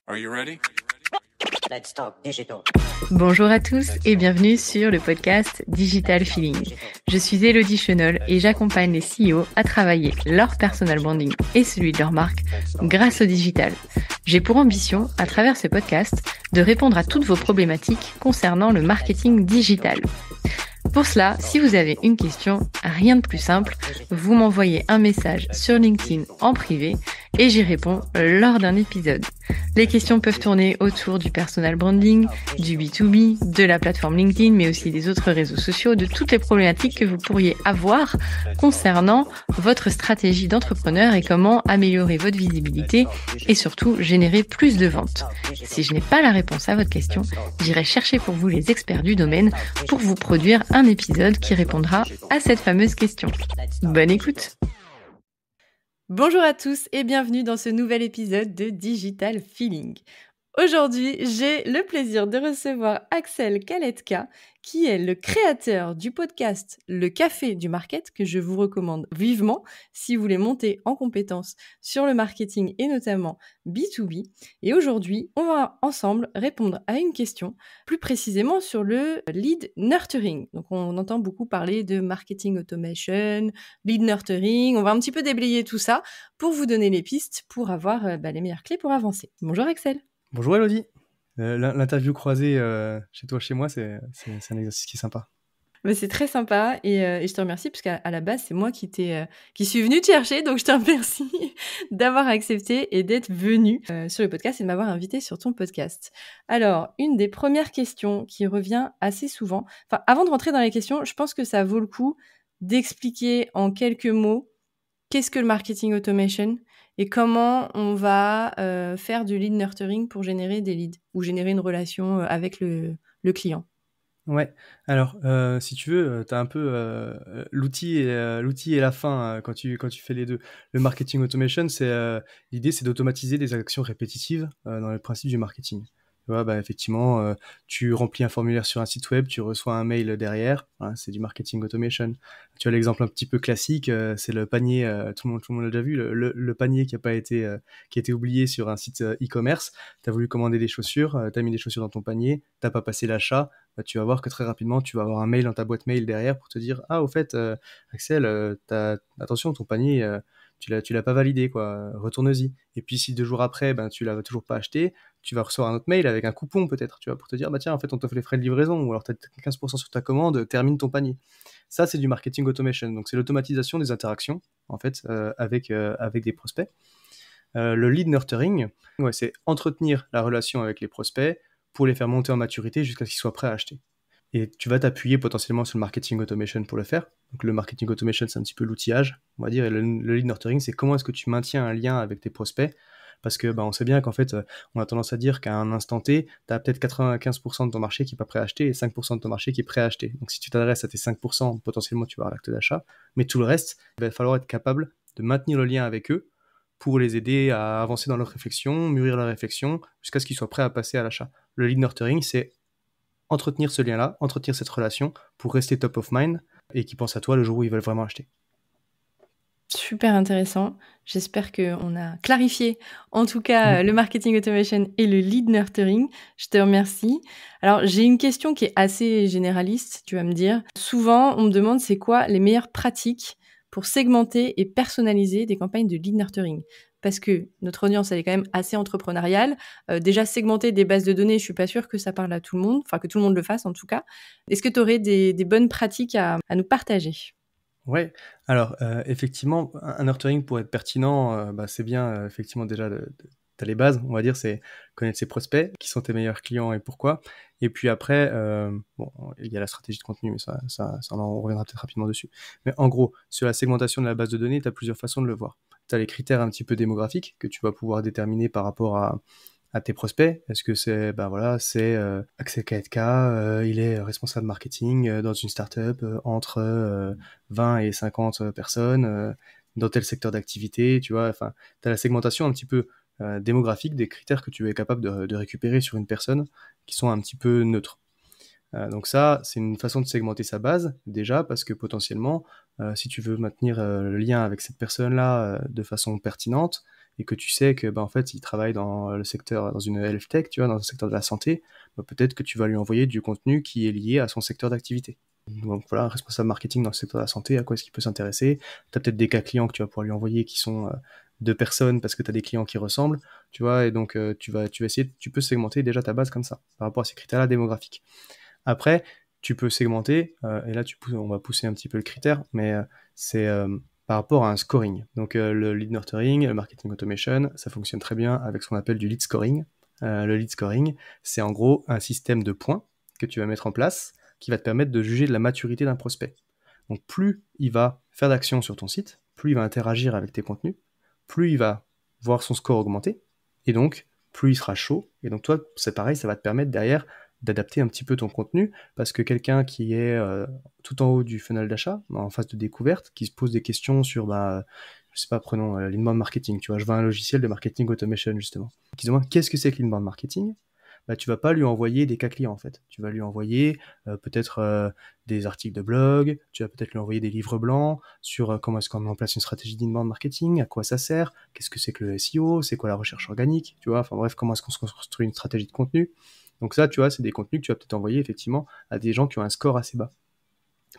Are you ready? Let's talk digital. Bonjour à tous et bienvenue sur le podcast Digital Feeling. Je suis Elodie Chenol et j'accompagne les CEO à travailler leur personal branding et celui de leur marque grâce au digital. J'ai pour ambition, à travers ce podcast, de répondre à toutes vos problématiques concernant le marketing digital. Pour cela, si vous avez une question, rien de plus simple, vous m'envoyez un message sur LinkedIn en privé et j'y réponds lors d'un épisode. Les questions peuvent tourner autour du personal branding, du B2B, de la plateforme LinkedIn, mais aussi des autres réseaux sociaux, de toutes les problématiques que vous pourriez avoir concernant votre stratégie d'entrepreneur et comment améliorer votre visibilité et surtout générer plus de ventes. Si je n'ai pas la réponse à votre question, j'irai chercher pour vous les experts du domaine pour vous produire un épisode qui répondra à cette fameuse question. Bonne écoute! Bonjour à tous et bienvenue dans ce nouvel épisode de Digital Feeling. Aujourd'hui, j'ai le plaisir de recevoir Axel Kaletka, qui est le créateur du podcast Le Café du Market, que je vous recommande vivement si vous voulez monter en compétences sur le marketing et notamment B2B. Et aujourd'hui, on va ensemble répondre à une question, plus précisément sur le lead nurturing. Donc, on entend beaucoup parler de marketing automation, lead nurturing. On va un petit peu déblayer tout ça pour vous donner les pistes pour avoir les meilleures clés pour avancer. Bonjour Axel. Bonjour Elodie. L'interview croisée chez toi, chez moi, c'est un exercice qui est sympa. Mais c'est très sympa et je te remercie parce qu'à la base, c'est moi qui suis venue te chercher. Donc, je te remercie d'avoir accepté et d'être venue sur le podcast et de m'avoir invité sur ton podcast. Alors, une des premières questions qui revient assez souvent, enfin, avant de rentrer dans les questions, je pense que ça vaut le coup d'expliquer en quelques mots qu'est-ce que le marketing automation et comment on va faire du lead nurturing pour générer des leads ou générer une relation avec le client. Ouais, alors si tu veux, tu as un peu l'outil et la fin quand tu fais les deux. Le marketing automation, l'idée c'est d'automatiser des actions répétitives dans le principe du marketing. Tu vois, effectivement, tu remplis un formulaire sur un site web, tu reçois un mail derrière, hein, c'est du marketing automation. Tu as l'exemple un petit peu classique, c'est le panier, tout le monde l'a déjà vu, le panier qui a été oublié sur un site e-commerce. Tu as voulu commander des chaussures, tu as mis des chaussures dans ton panier, tu n'as pas passé l'achat, tu vas voir que très rapidement, tu vas avoir un mail dans ta boîte mail derrière pour te dire « Ah, au fait, Axel, attention, ton panier, tu l'as pas validé, quoi. Retourne-y. » Et puis si 2 jours après, tu l'as toujours pas acheté, tu vas recevoir un autre mail avec un coupon peut-être, tu vois, pour te dire « Tiens, en fait, on t'offre les frais de livraison, ou alors tu as 15% sur ta commande, termine ton panier. » Ça, c'est du marketing automation. Donc, c'est l'automatisation des interactions, en fait, avec des prospects. Le lead nurturing, c'est entretenir la relation avec les prospects pour les faire monter en maturité jusqu'à ce qu'ils soient prêts à acheter. Et tu vas t'appuyer potentiellement sur le marketing automation pour le faire. Donc le marketing automation, c'est un petit peu l'outillage, on va dire, et le lead nurturing, c'est comment est-ce que tu maintiens un lien avec tes prospects, parce que on sait bien qu'en fait, on a tendance à dire qu'à un instant T, tu as peut-être 95% de ton marché qui n'est pas prêt à acheter et 5% de ton marché qui est prêt à acheter. Donc si tu t'adresses à tes 5%, potentiellement tu vas avoir l'acte d'achat, mais tout le reste, il va falloir être capable de maintenir le lien avec eux pour les aider à avancer dans leur réflexion, mûrir leur réflexion, jusqu'à ce qu'ils soient prêts à passer à l'achat. Le lead nurturing, c'est entretenir ce lien-là, entretenir cette relation pour rester top of mind et qu'ils pensent à toi le jour où ils veulent vraiment acheter. Super intéressant. J'espère qu'on a clarifié, en tout cas, le marketing automation et le lead nurturing. Je te remercie. Alors, j'ai une question qui est assez généraliste, tu vas me dire. Souvent, on me demande c'est quoi les meilleures pratiques pour segmenter et personnaliser des campagnes de lead nurturing. Parce que notre audience, elle est quand même assez entrepreneuriale. Déjà, segmenter des bases de données, je suis pas sûre que ça parle à tout le monde, enfin que tout le monde le fasse en tout cas. Est-ce que tu aurais des bonnes pratiques à nous partager ? Ouais, alors effectivement, un nurturing pour être pertinent, c'est bien effectivement déjà t'as les bases, on va dire, c'est connaître ses prospects, qui sont tes meilleurs clients et pourquoi. Et puis après, il y a la stratégie de contenu, mais ça on en reviendra peut-être rapidement dessus. Mais en gros, sur la segmentation de la base de données, tu as plusieurs façons de le voir. Tu as les critères un petit peu démographiques que tu vas pouvoir déterminer par rapport à tes prospects. Est-ce que c'est Axel Kaletka, il est responsable marketing dans une startup entre 20 et 50 personnes dans tel secteur d'activité, tu vois, enfin, tu as la segmentation un petit peu démographique des critères que tu es capable de récupérer sur une personne qui sont un petit peu neutres. Donc ça, c'est une façon de segmenter sa base, déjà, parce que potentiellement, si tu veux maintenir le lien avec cette personne-là de façon pertinente, et que tu sais que en fait, il travaille dans le secteur, dans une health tech, tu vois, dans le secteur de la santé, peut-être que tu vas lui envoyer du contenu qui est lié à son secteur d'activité. Donc voilà, un responsable marketing dans le secteur de la santé, à quoi est-ce qu'il peut s'intéresser? Tu as peut-être des cas clients que tu vas pouvoir lui envoyer qui sont de personnes parce que tu as des clients qui ressemblent, tu vois, et donc tu vas essayer, tu peux segmenter déjà ta base comme ça, par rapport à ces critères-là démographiques. Après, tu peux segmenter, et là on va pousser un petit peu le critère, mais c'est par rapport à un scoring. Donc le lead nurturing, le marketing automation, ça fonctionne très bien avec ce qu'on appelle du lead scoring. Le lead scoring, c'est en gros un système de points que tu vas mettre en place qui va te permettre de juger de la maturité d'un prospect. Donc plus il va faire d'actions sur ton site, plus il va interagir avec tes contenus, plus il va voir son score augmenter, et donc plus il sera chaud. Et donc toi, c'est pareil, ça va te permettre derrière d'adapter un petit peu ton contenu, parce que quelqu'un qui est tout en haut du funnel d'achat, en phase de découverte, qui se pose des questions sur, je sais pas, prenons l'inbound marketing, tu vois, je vends un logiciel de marketing automation, justement, qui se demande qu'est-ce que c'est que l'inbound marketing, tu vas pas lui envoyer des cas clients, en fait. Tu vas lui envoyer peut-être des articles de blog, tu vas peut-être lui envoyer des livres blancs sur comment est-ce qu'on met en place une stratégie d'inbound marketing, à quoi ça sert, qu'est-ce que c'est que le SEO, c'est quoi la recherche organique, tu vois, enfin bref, comment est-ce qu'on se construit une stratégie de contenu. Donc ça, tu vois, c'est des contenus que tu vas peut-être envoyer effectivement à des gens qui ont un score assez bas.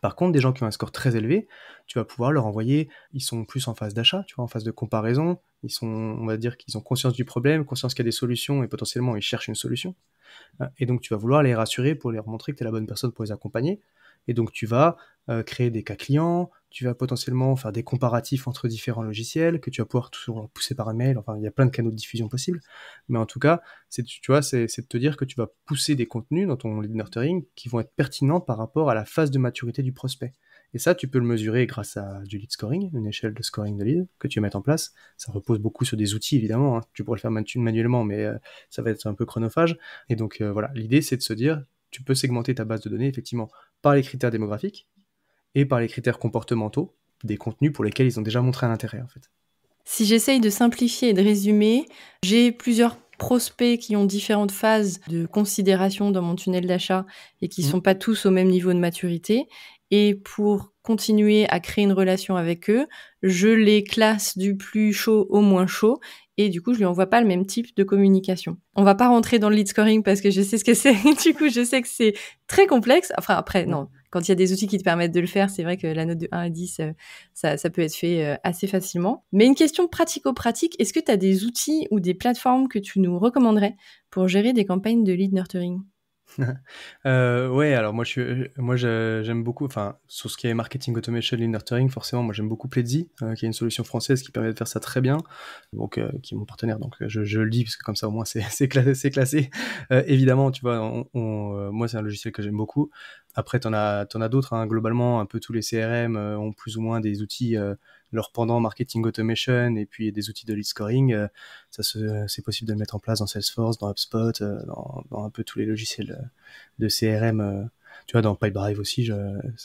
Par contre, des gens qui ont un score très élevé, tu vas pouvoir leur envoyer, ils sont plus en phase d'achat, tu vois, en phase de comparaison, on va dire qu'ils ont conscience du problème, conscience qu'il y a des solutions et potentiellement ils cherchent une solution. Et donc tu vas vouloir les rassurer pour leur montrer que tu es la bonne personne pour les accompagner. Et donc tu vas créer des cas clients, tu vas potentiellement faire des comparatifs entre différents logiciels que tu vas pouvoir toujours pousser par email. Enfin, il y a plein de canaux de diffusion possibles. Mais en tout cas, c'est de te dire que tu vas pousser des contenus dans ton lead nurturing qui vont être pertinents par rapport à la phase de maturité du prospect. Et ça, tu peux le mesurer grâce à du lead scoring, une échelle de scoring de lead que tu vas mettre en place. Ça repose beaucoup sur des outils, évidemment. Tu pourrais le faire manuellement, mais ça va être un peu chronophage. Et donc, voilà, l'idée, c'est de se dire, tu peux segmenter ta base de données, effectivement, par les critères démographiques et par les critères comportementaux des contenus pour lesquels ils ont déjà montré un intérêt, en fait. Si j'essaye de simplifier et de résumer, j'ai plusieurs prospects qui ont différentes phases de considération dans mon tunnel d'achat et qui sont pas tous au même niveau de maturité. Et pour continuer à créer une relation avec eux, je les classe du plus chaud au moins chaud. Et du coup, je lui envoie pas le même type de communication. On va pas rentrer dans le lead scoring parce que je sais ce que c'est. Du coup, je sais que c'est très complexe. Enfin, après, non. Quand il y a des outils qui te permettent de le faire, c'est vrai que la note de 1 à 10, ça peut être fait assez facilement. Mais une question pratico-pratique, est-ce que tu as des outils ou des plateformes que tu nous recommanderais pour gérer des campagnes de lead nurturing? Ouais, alors moi j'aime beaucoup, enfin sur ce qui est marketing automation, lead nurturing, forcément moi j'aime beaucoup Pledzi, qui est une solution française qui permet de faire ça très bien, donc qui est mon partenaire, donc je le dis parce que comme ça au moins c'est classé. Évidemment, tu vois, moi c'est un logiciel que j'aime beaucoup. Après t'en as d'autres, hein, globalement un peu tous les CRM ont plus ou moins des outils leur pendant marketing automation et puis des outils de lead scoring. C'est possible de le mettre en place dans Salesforce, dans HubSpot, dans un peu tous les logiciels de CRM, tu vois, dans Pipedrive aussi.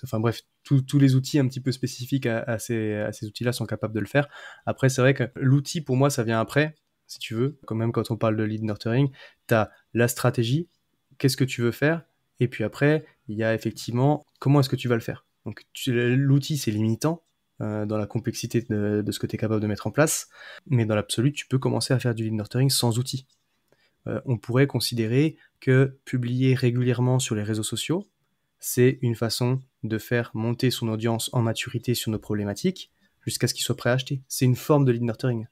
Enfin bref, tous les outils un petit peu spécifiques à ces outils-là sont capables de le faire. Après, c'est vrai que l'outil, pour moi, ça vient après, si tu veux. Quand même, quand on parle de lead nurturing, tu as la stratégie, qu'est-ce que tu veux faire, et puis après, il y a effectivement comment est-ce que tu vas le faire. Donc l'outil, c'est limitant dans la complexité de ce que tu es capable de mettre en place, mais dans l'absolu, tu peux commencer à faire du lead nurturing sans outils. On pourrait considérer que publier régulièrement sur les réseaux sociaux, c'est une façon de faire monter son audience en maturité sur nos problématiques jusqu'à ce qu'il soit prêt à acheter. C'est une forme de lead nurturing,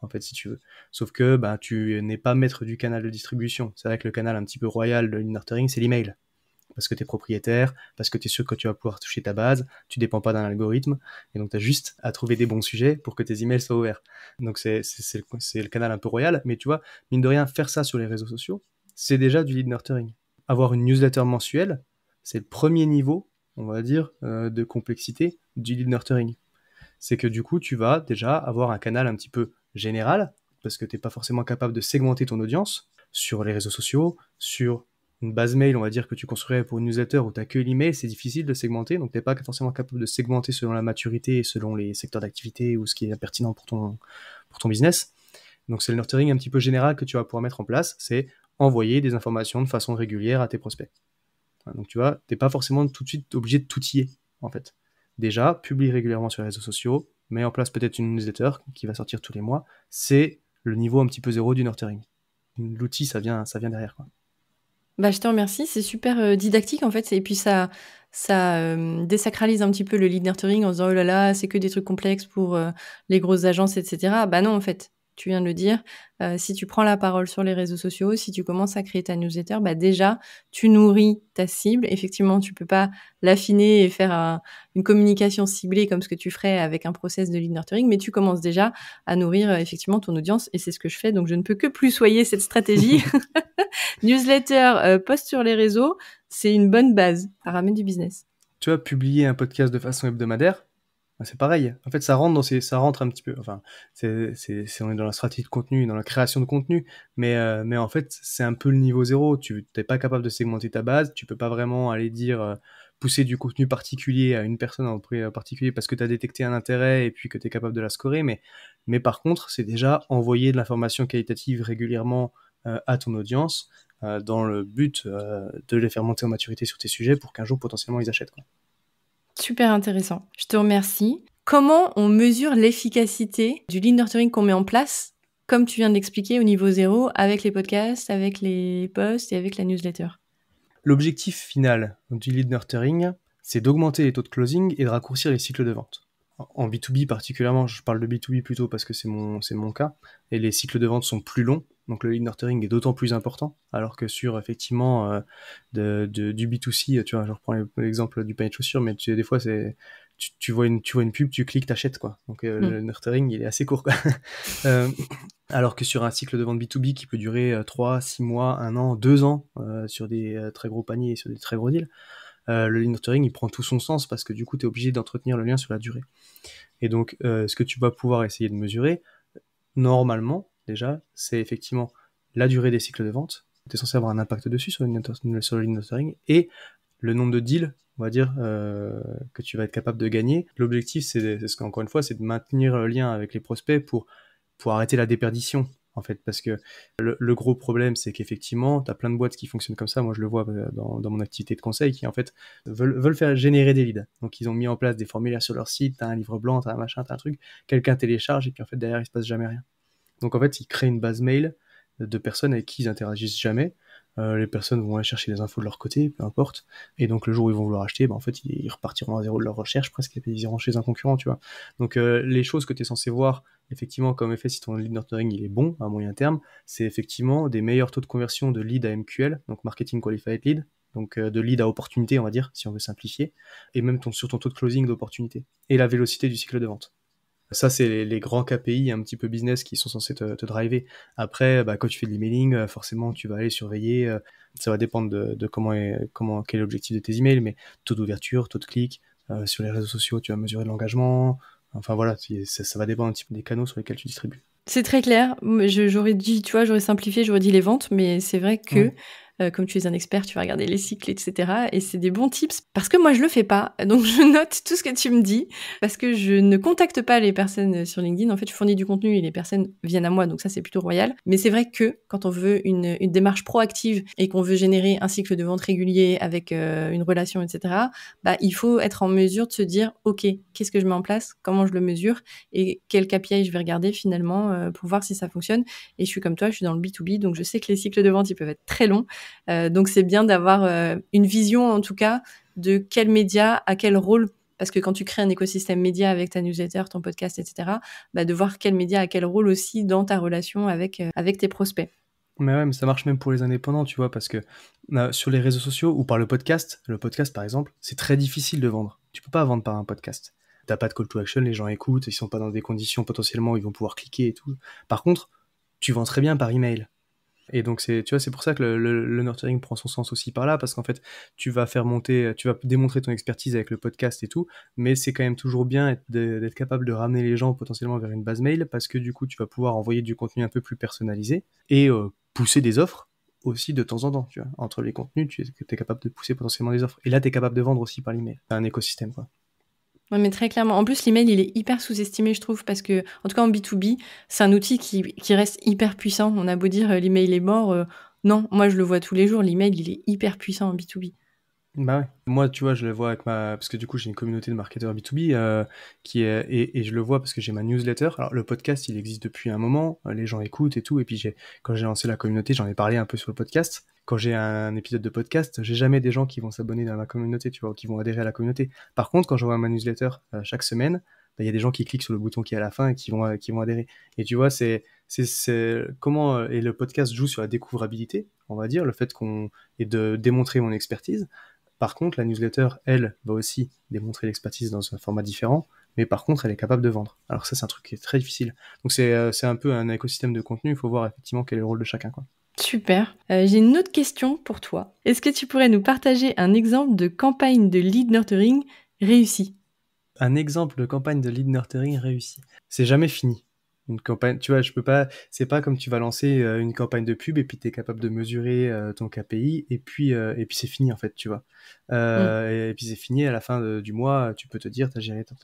en fait, si tu veux. Sauf que tu n'es pas maître du canal de distribution. C'est vrai que le canal un petit peu royal de lead nurturing, c'est l'email. Parce que tu es propriétaire, parce que tu es sûr que tu vas pouvoir toucher ta base, tu dépends pas d'un algorithme, et donc tu as juste à trouver des bons sujets pour que tes emails soient ouverts. Donc c'est le canal un peu royal, mais tu vois, mine de rien, faire ça sur les réseaux sociaux, c'est déjà du lead nurturing. Avoir une newsletter mensuelle, c'est le premier niveau, on va dire, de complexité du lead nurturing. C'est que du coup, tu vas déjà avoir un canal un petit peu général, parce que tu n'es pas forcément capable de segmenter ton audience sur les réseaux sociaux, sur une base mail, on va dire, que tu construirais pour une newsletter où tu n'as que l'email, c'est difficile de segmenter, donc tu n'es pas forcément capable de segmenter selon la maturité et selon les secteurs d'activité ou ce qui est pertinent pour ton business. Donc c'est le nurturing un petit peu général que tu vas pouvoir mettre en place, c'est envoyer des informations de façon régulière à tes prospects. Donc tu vois, t'es pas forcément tout de suite obligé de t'outiller, en fait. Déjà, publie régulièrement sur les réseaux sociaux, mets en place peut-être une newsletter qui va sortir tous les mois. C'est le niveau un petit peu zéro du nurturing. L'outil, ça vient derrière, quoi. Bah, je te remercie, c'est super didactique en fait, et puis ça désacralise un petit peu le lead nurturing en se disant oh là là, c'est que des trucs complexes pour les grosses agences, etc. Bah non, en fait, tu viens de le dire, si tu prends la parole sur les réseaux sociaux, si tu commences à créer ta newsletter, bah déjà, tu nourris ta cible. Effectivement, tu peux pas l'affiner et faire une communication ciblée comme ce que tu ferais avec un process de lead nurturing, mais tu commences déjà à nourrir effectivement ton audience, et c'est ce que je fais, donc je ne peux que plus soyer cette stratégie. Newsletter, post sur les réseaux, c'est une bonne base. Ça ramène du business. Tu vois, publier un podcast de façon hebdomadaire, c'est pareil. En fait, ça rentre un petit peu. Enfin, on est dans la stratégie de contenu, dans la création de contenu, mais en fait, c'est un peu le niveau zéro. Tu n'es pas capable de segmenter ta base. Tu peux pas vraiment aller dire pousser du contenu particulier à une personne en particulier parce que tu as détecté un intérêt et puis que tu es capable de la scorer. Mais par contre, c'est déjà envoyer de l'information qualitative régulièrement à ton audience dans le but de les faire monter en maturité sur tes sujets pour qu'un jour potentiellement ils achètent, quoi. Super intéressant. Je te remercie. Comment on mesure l'efficacité du lead nurturing qu'on met en place, comme tu viens de l'expliquer, au niveau zéro, avec les podcasts, avec les posts et avec la newsletter? L'objectif final du lead nurturing, c'est d'augmenter les taux de closing et de raccourcir les cycles de vente. En B2B particulièrement, je parle de B2B plutôt parce que c'est mon cas, et les cycles de vente sont plus longs, donc le lead nurturing est d'autant plus important, alors que sur effectivement du B2C, tu vois, je reprends l'exemple du panier de chaussures, mais des fois tu vois une pub, tu cliques, t'achètes, quoi. Donc le nurturing, il est assez court, quoi. Alors que sur un cycle de vente B2B qui peut durer 3, 6 mois, 1 an, 2 ans, sur des très gros paniers et sur des très gros deals, le lead nurturing, il prend tout son sens parce que du coup, tu es obligé d'entretenir le lien sur la durée. Et donc, ce que tu vas pouvoir essayer de mesurer, normalement, déjà, c'est effectivement la durée des cycles de vente. Tu es censé avoir un impact dessus sur le lead nurturing et le nombre de deals, on va dire, que tu vas être capable de gagner. L'objectif, c'est ce qu'encore une fois, c'est de maintenir le lien avec les prospects pour arrêter la déperdition, en fait, parce que le gros problème, c'est qu'effectivement, tu as plein de boîtes qui fonctionnent comme ça. Moi, je le vois dans mon activité de conseil, qui en fait veulent faire générer des leads. Donc, ils ont mis en place des formulaires sur leur site, t'as un livre blanc, t'as un machin, t'as un truc, quelqu'un télécharge, et puis en fait, derrière, il se passe jamais rien. Donc, en fait, ils créent une base mail de personnes avec qui ils interagissent jamais. Les personnes vont aller chercher des infos de leur côté, peu importe. Et donc, le jour où ils vont vouloir acheter, en fait, ils repartiront à zéro de leur recherche presque, et puis ils iront chez un concurrent, tu vois. Donc, les choses que tu es censé voir, effectivement, comme effet, si ton lead nurturing il est bon à moyen terme, c'est effectivement des meilleurs taux de conversion de lead à MQL, donc Marketing Qualified Lead, donc de lead à opportunité, on va dire, si on veut simplifier, et même sur ton taux de closing d'opportunité, et la vélocité du cycle de vente. Ça, c'est les grands KPI un petit peu business qui sont censés te driver. Après, quand tu fais de l'emailing, forcément, tu vas aller surveiller. Ça va dépendre de quel est l'objectif de tes emails, mais taux d'ouverture, taux de clic. Sur les réseaux sociaux, tu vas mesurer l'engagement. Enfin voilà, ça va dépendre un petit peu des canaux sur lesquels tu distribues. C'est très clair. J'aurais dit, tu vois, j'aurais simplifié, j'aurais dit les ventes, mais c'est vrai que, comme tu es un expert, tu vas regarder les cycles, etc. Et c'est des bons tips parce que moi, je le fais pas. Donc, je note tout ce que tu me dis parce que je ne contacte pas les personnes sur LinkedIn. En fait, je fournis du contenu et les personnes viennent à moi. Donc, ça, c'est plutôt royal. Mais c'est vrai que quand on veut une démarche proactive et qu'on veut générer un cycle de vente régulier avec une relation, etc., il faut être en mesure de se dire, OK, qu'est-ce que je mets en place? Comment je le mesure? Et quel KPI je vais regarder finalement pour voir si ça fonctionne. Et je suis comme toi, je suis dans le B2B, donc je sais que les cycles de vente, ils peuvent être très longs. Donc c'est bien d'avoir une vision, en tout cas, de quel média, à quel rôle, parce que quand tu crées un écosystème média avec ta newsletter, ton podcast, etc., de voir quel média a quel rôle aussi dans ta relation avec tes prospects. Mais ouais, mais ça marche même pour les indépendants, tu vois, parce que sur les réseaux sociaux ou par le podcast par exemple, c'est très difficile de vendre. Tu peux pas vendre par un podcast. T'as pas de call to action, les gens écoutent, ils sont pas dans des conditions potentiellement où ils vont pouvoir cliquer et tout. Par contre, tu vends très bien par email. Et donc c'est pour ça que le nurturing prend son sens aussi par là, parce qu'en fait, tu vas démontrer ton expertise avec le podcast et tout, mais c'est quand même toujours bien d'être capable de ramener les gens potentiellement vers une base mail, parce que du coup, tu vas pouvoir envoyer du contenu un peu plus personnalisé et pousser des offres aussi de temps en temps, tu vois. Entre les contenus, tu es capable de pousser potentiellement des offres. Et là, tu es capable de vendre aussi par l'email. C'est un écosystème, quoi. Ouais, mais très clairement. En plus, l'email, il est hyper sous-estimé, je trouve, parce que, en tout cas, en B2B, c'est un outil qui reste hyper puissant. On a beau dire l'email est mort. Non, moi, je le vois tous les jours. L'email, il est hyper puissant en B2B. Bah ouais. Moi, tu vois, je le vois avec parce que du coup, j'ai une communauté de marketeurs B2B qui est et je le vois parce que j'ai ma newsletter. Alors, le podcast, il existe depuis un moment, les gens écoutent et tout. Et puis, quand j'ai lancé la communauté, j'en ai parlé un peu sur le podcast. Quand j'ai un épisode de podcast, j'ai jamais des gens qui vont s'abonner dans ma communauté, tu vois, ou qui vont adhérer à la communauté. Par contre, quand j'envoie ma newsletter chaque semaine, bah, il y a des gens qui cliquent sur le bouton qui est à la fin et qui vont adhérer. Et tu vois, c'est comment et le podcast joue sur la découvrabilité, on va dire, le fait et de démontrer mon expertise. Par contre, la newsletter, elle, va aussi démontrer l'expertise dans un format différent, mais par contre, elle est capable de vendre. Alors ça, c'est un truc qui est très difficile. Donc c'est un peu un écosystème de contenu, il faut voir effectivement quel est le rôle de chacun, quoi. Super. J'ai une autre question pour toi. Est-ce que tu pourrais nous partager un exemple de campagne de lead nurturing réussie? Un exemple de campagne de lead nurturing réussie. C'est jamais fini. Une campagne, tu vois, je peux pas, c'est pas comme tu vas lancer une campagne de pub et puis tu es capable de mesurer ton KPI et puis c'est fini en fait, tu vois. Et puis c'est fini à la fin du mois, tu peux te dire t'as géré tant.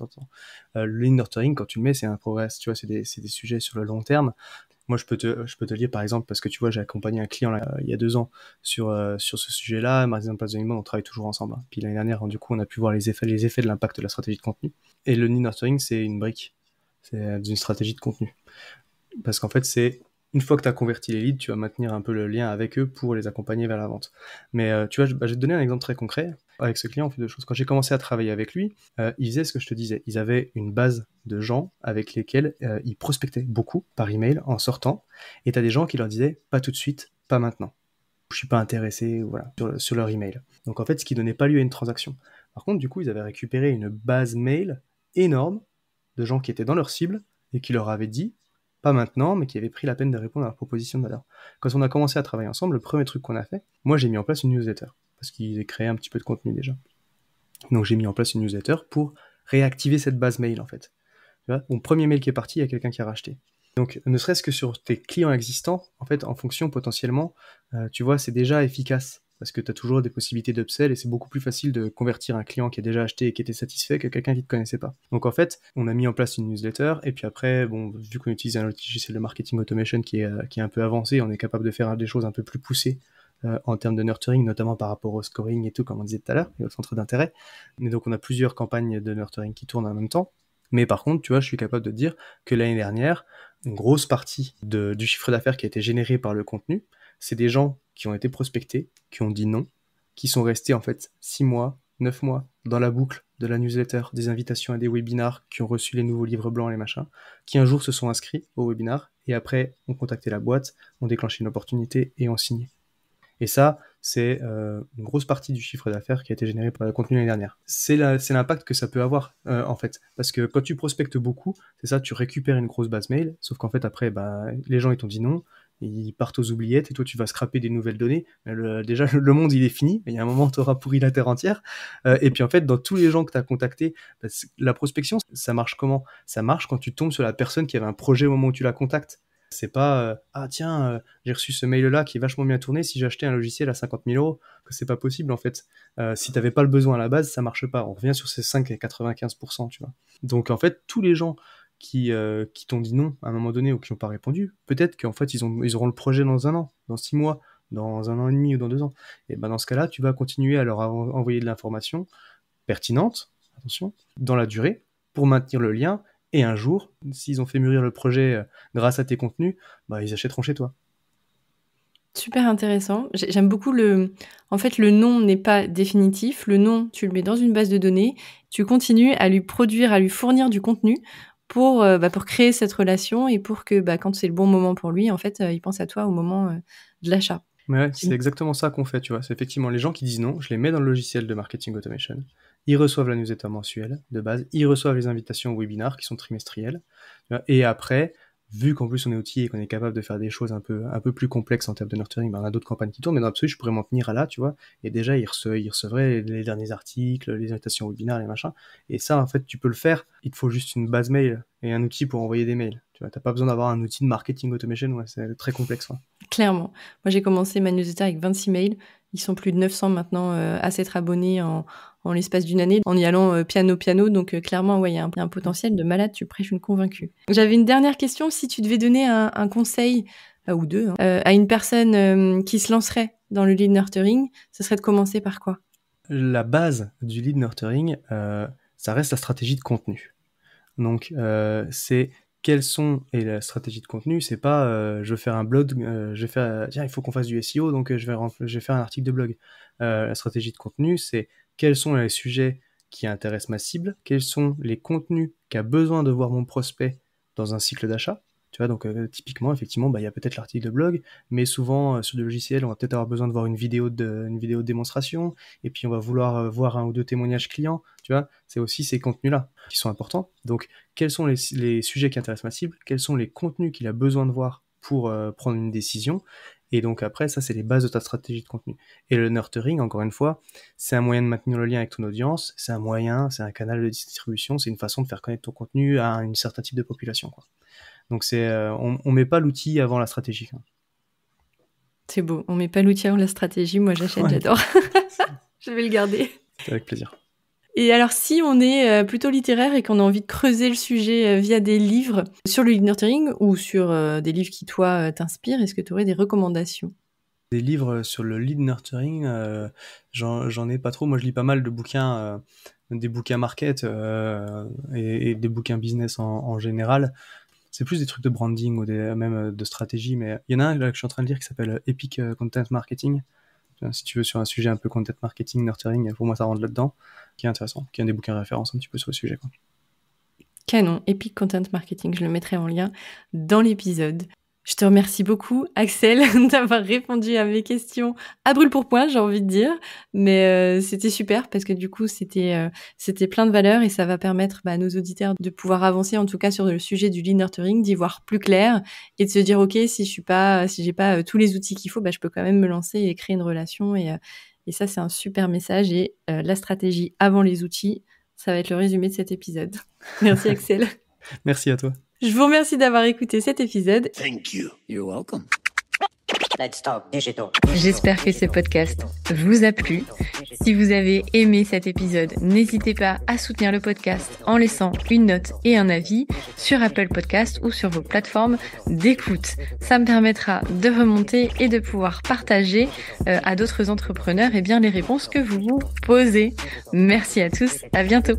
Le lead nurturing, quand tu le mets, c'est un progress, tu vois, c'est des sujets sur le long terme. Moi, je peux te dire, par exemple, parce que tu vois, j'ai accompagné un client là, il y a 2 ans sur ce sujet-là. Marketing Place de Limon, on travaille toujours ensemble, hein. Puis l'année dernière, du coup, on a pu voir les effets de l'impact de la stratégie de contenu. Et le lead nurturing, c'est une brique. C'est une stratégie de contenu. Parce qu'en fait, c'est une fois que tu as converti les leads, tu vas maintenir un peu le lien avec eux pour les accompagner vers la vente. Mais tu vois, je vais te donner un exemple très concret. Avec ce client, on fait 2 choses. Quand j'ai commencé à travailler avec lui, il faisait ce que je te disais. Ils avaient une base de gens avec lesquels ils prospectaient beaucoup par email en sortant. Et tu as des gens qui leur disaient pas tout de suite, pas maintenant. Je suis pas intéressé, voilà, sur leur email. Donc en fait, ce qui donnait pas lieu à une transaction. Par contre, du coup, ils avaient récupéré une base mail énorme de gens qui étaient dans leur cible et qui leur avaient dit pas maintenant, mais qui avaient pris la peine de répondre à leur proposition de valeur. Quand on a commencé à travailler ensemble, le premier truc qu'on a fait, moi j'ai mis en place une newsletter, parce qu'ils avaient créé un petit peu de contenu déjà. Donc j'ai mis en place une newsletter pour réactiver cette base mail en fait. Tu vois, mon premier mail qui est parti, il y a quelqu'un qui a racheté. Donc ne serait-ce que sur tes clients existants, en fait, en fonction potentiellement, tu vois, c'est déjà efficace. Parce que tu as toujours des possibilités d'upsell et c'est beaucoup plus facile de convertir un client qui a déjà acheté et qui était satisfait que quelqu'un qui ne te connaissait pas. Donc en fait, on a mis en place une newsletter et puis après, bon, vu qu'on utilise un logiciel de marketing automation qui est un peu avancé, on est capable de faire des choses un peu plus poussées en termes de nurturing, notamment par rapport au scoring et tout, comme on disait tout à l'heure, et au centre d'intérêt. Mais donc on a plusieurs campagnes de nurturing qui tournent en même temps. Mais par contre, tu vois, je suis capable de dire que l'année dernière, une grosse partie du chiffre d'affaires qui a été généré par le contenu, c'est des gens qui ont été prospectés, qui ont dit non, qui sont restés en fait 6 mois, 9 mois dans la boucle de la newsletter, des invitations à des webinars, qui ont reçu les nouveaux livres blancs, les machins, qui un jour se sont inscrits au webinar et après ont contacté la boîte, ont déclenché une opportunité et ont signé. Et ça, c'est une grosse partie du chiffre d'affaires qui a été généré par le contenu l'année dernière. C'est l'impact que ça peut avoir, en fait. Parce que quand tu prospectes beaucoup, c'est ça, tu récupères une grosse base mail, sauf qu'en fait, après, bah, les gens, ils t'ont dit non, ils partent aux oubliettes, et toi, tu vas scraper des nouvelles données. Déjà, le monde, il est fini, mais il y a un moment, tu auras pourri la terre entière. Et puis, en fait, dans tous les gens que tu as contactés, bah, la prospection, ça marche comment? Ça marche quand tu tombes sur la personne qui avait un projet au moment où tu la contactes. C'est pas ah tiens, j'ai reçu ce mail-là qui est vachement bien tourné, si j'ai acheté un logiciel à 50 000 euros, que c'est pas possible en fait. Si t'avais pas le besoin à la base, ça marche pas. On revient sur ces 5 et 95%, tu vois. Donc en fait, tous les gens qui t'ont dit non à un moment donné ou qui n'ont pas répondu, peut-être qu'en fait ils auront le projet dans 1 an, dans 6 mois, dans 1 an et demi ou dans 2 ans. Et ben dans ce cas-là, tu vas continuer à leur envoyer de l'information pertinente, attention, dans la durée, pour maintenir le lien. Et un jour, s'ils ont fait mûrir le projet grâce à tes contenus, bah, ils achèteront chez toi. Super intéressant. J'aime beaucoup en fait, le nom n'est pas définitif. Le nom, tu le mets dans une base de données. Tu continues à lui produire, à lui fournir du contenu pour créer cette relation et pour que, quand c'est le bon moment pour lui, en fait, il pense à toi au moment de l'achat. Mais ouais, c'est exactement ça qu'on fait, tu vois. C'est effectivement les gens qui disent non, je les mets dans le logiciel de marketing automation. Ils reçoivent la newsletter mensuelle de base, ils reçoivent les invitations au webinar qui sont trimestrielles. Et après, vu qu'en plus on est outillé et qu'on est capable de faire des choses un peu plus complexes en termes de nurturing, ben on a d'autres campagnes qui tournent, mais dans l'absolu, je pourrais m'en tenir à là, tu vois. Et déjà, ils recevraient les derniers articles, les invitations au webinar, les machins. Et ça, en fait, tu peux le faire. Il te faut juste une base mail et un outil pour envoyer des mails. Tu vois, t'as pas besoin d'avoir un outil de marketing automation, ouais, c'est très complexe, ouais. Clairement. Moi, j'ai commencé ma newsletter avec 26 mails. Ils sont plus de 900 maintenant à s'être abonnés en l'espace d'une année, en y allant piano. Donc, clairement, ouais, il y a un potentiel de malade. Tu prêches une convaincue. J'avais une dernière question. Si tu devais donner un conseil, ou deux, à une personne qui se lancerait dans le lead nurturing, ce serait de commencer par quoi? la base du lead nurturing, ça reste la stratégie de contenu. Donc, c'est quelles sont, et la stratégie de contenu, c'est pas je vais faire un blog, tiens, il faut qu'on fasse du SEO, donc je vais faire un article de blog. La stratégie de contenu, c'est quels sont les sujets qui intéressent ma cible, quels sont les contenus qu'a besoin de voir mon prospect dans un cycle d'achat. Tu vois, donc typiquement, effectivement, il y a peut-être l'article de blog, mais souvent sur des logiciels, on va peut-être avoir besoin de voir une vidéo de démonstration, et puis on va vouloir voir 1 ou 2 témoignages clients. Tu vois, c'est aussi ces contenus-là qui sont importants. Donc, quels sont les sujets qui intéressent ma cible, quels sont les contenus qu'il a besoin de voir pour prendre une décision. Et donc après, ça, c'est les bases de ta stratégie de contenu. Et le nurturing, encore une fois, c'est un moyen de maintenir le lien avec ton audience, c'est un canal de distribution, c'est une façon de faire connaître ton contenu à un certain type de population, quoi. Donc on met pas l'outil avant la stratégie. C'est beau, on met pas l'outil avant la stratégie, moi j'achète, j'adore. Je vais le garder. Avec plaisir. Et alors, si on est plutôt littéraire et qu'on a envie de creuser le sujet via des livres sur le lead nurturing ou sur des livres qui, toi, t'inspirent, est-ce que tu aurais des recommandations ? Des livres sur le lead nurturing, j'en ai pas trop. Moi, je lis pas mal de bouquins, des bouquins market et des bouquins business en général. C'est plus des trucs de branding ou même de stratégie, mais il y en a un là, que je suis en train de lire qui s'appelle Epic Content Marketing. Si tu veux, sur un sujet un peu content marketing, nurturing, pour moi ça rentre là-dedans, qui est intéressant, qui est un des bouquins référence un petit peu sur le sujet, quoi. Canon, Epic Content Marketing, je le mettrai en lien dans l'épisode. Je te remercie beaucoup, Axel, d'avoir répondu à mes questions à brûle pour point, j'ai envie de dire. Mais c'était super parce que du coup, c'était plein de valeur et ça va permettre à nos auditeurs de pouvoir avancer, en tout cas sur le sujet du lead nurturing, d'y voir plus clair et de se dire, OK, si j'ai pas tous les outils qu'il faut, je peux quand même me lancer et créer une relation. Et ça, c'est un super message. Et la stratégie avant les outils, ça va être le résumé de cet épisode. Merci, Axel. Merci à toi. Je vous remercie d'avoir écouté cet épisode. Thank you. You're welcome. Let's talk digital. J'espère que ce podcast vous a plu. Si vous avez aimé cet épisode, n'hésitez pas à soutenir le podcast en laissant une note et un avis sur Apple Podcast ou sur vos plateformes d'écoute. Ça me permettra de remonter et de pouvoir partager à d'autres entrepreneurs les réponses que vous vous posez. Merci à tous, à bientôt.